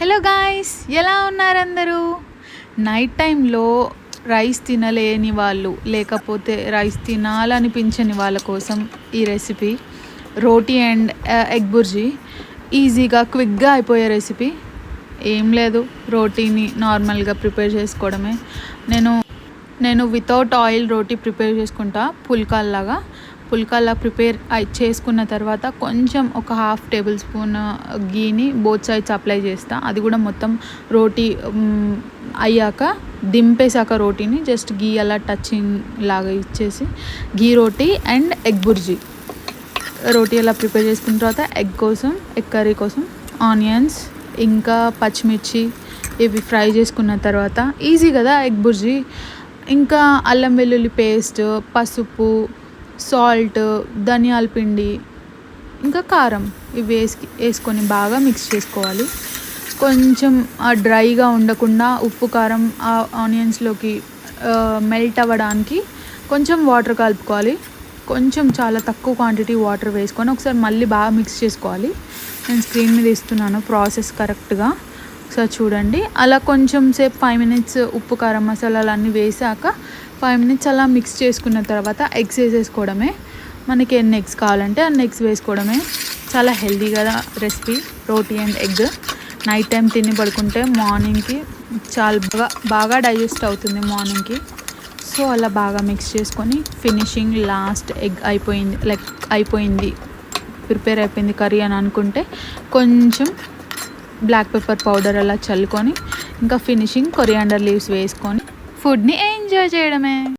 Hello guys, ఎలా ఉన్నారు అందరూ? నైట్ టైంలో రైస్ తినలేని వాళ్ళు, లేకపోతే రైస్ తినాలనిపించని వాళ్ళ కోసం ఈ recipe roti and egg bhurji. ఈజీగా క్విక్గా అయిపోయే రెసిపీ. ఏం లేదు, రోటీని నార్మల్గా ప్రిపేర్ చేసుకోవడమే. నేను వితౌట్ ఆయిల్ రోటీ ప్రిపేర్ చేసుకుంటా. పుల్కాల్లా ప్రిపేర్ చేసుకున్న తర్వాత కొంచెం ఒక 1/2 టేబుల్ స్పూన్ గీని బోత్ సైడ్స్ అప్లై చేస్తా. అది కూడా మొత్తం రోటీ అయ్యాక దింపేసాక రోటీని జస్ట్ గీ అలా టచింగ్ లాగా ఇచ్చేసి గీ రోటీ అండ్ ఎగ్ బుర్జీ. రోటీ అలా ప్రిపేర్ చేసుకున్న తర్వాత ఎగ్ కర్రీ కోసం ఆనియన్స్ ఇంకా పచ్చిమిర్చి ఇవి ఫ్రై చేసుకున్న తర్వాత ఈజీ కదా ఎగ్ బుర్జీ. ఇంకా అల్లం వెల్లుల్లి పేస్ట్, పసుపు, సాల్ట్, ధనియాల పిండి, ఇంకా కారం ఇవి వేసుకొని బాగా మిక్స్ చేసుకోవాలి. కొంచెం డ్రైగా ఉండకుండా ఉప్పు కారం ఆనియన్స్లోకి మెల్ట్ అవ్వడానికి కొంచెం వాటర్ కలుపుకోవాలి. కొంచెం చాలా తక్కువ క్వాంటిటీ వాటర్ వేసుకొని ఒకసారి మళ్ళీ బాగా మిక్స్ చేసుకోవాలి. నేను స్క్రీన్ మీద ఇస్తున్నాను ప్రాసెస్ కరెక్ట్గా, ఒకసారి చూడండి. అలా కొంచెం సేపు 5 మినిట్స్ ఉప్పు కారం మసాలాలు అన్నీ వేసాక 5 మినిట్స్ అలా మిక్స్ చేసుకున్న తర్వాత ఎగ్స్ వేసేసుకోవడమే. మనకి ఎన్ని ఎగ్స్ కావాలంటే అన్ని ఎగ్స్ వేసుకోవడమే. చాలా హెల్దీ కదా recipe, roti and egg. Night time తిని పడుకుంటే మార్నింగ్కి చాలా బాగా డైజెస్ట్ అవుతుంది మార్నింగ్కి. సో అలా బాగా మిక్స్ చేసుకొని ఫినిషింగ్ లాస్ట్ ఎగ్ అయిపోయింది ప్రిపేర్ అయిపోయింది కర్రీ అని అనుకుంటే కొంచెం బ్లాక్ పెప్పర్ పౌడర్ అలా చల్లుకొని ఇంకా ఫినిషింగ్ కొరియాండర్ లీవ్స్ వేసుకొని ఫుడ్ని ఎంజాయ్ చేయడమే.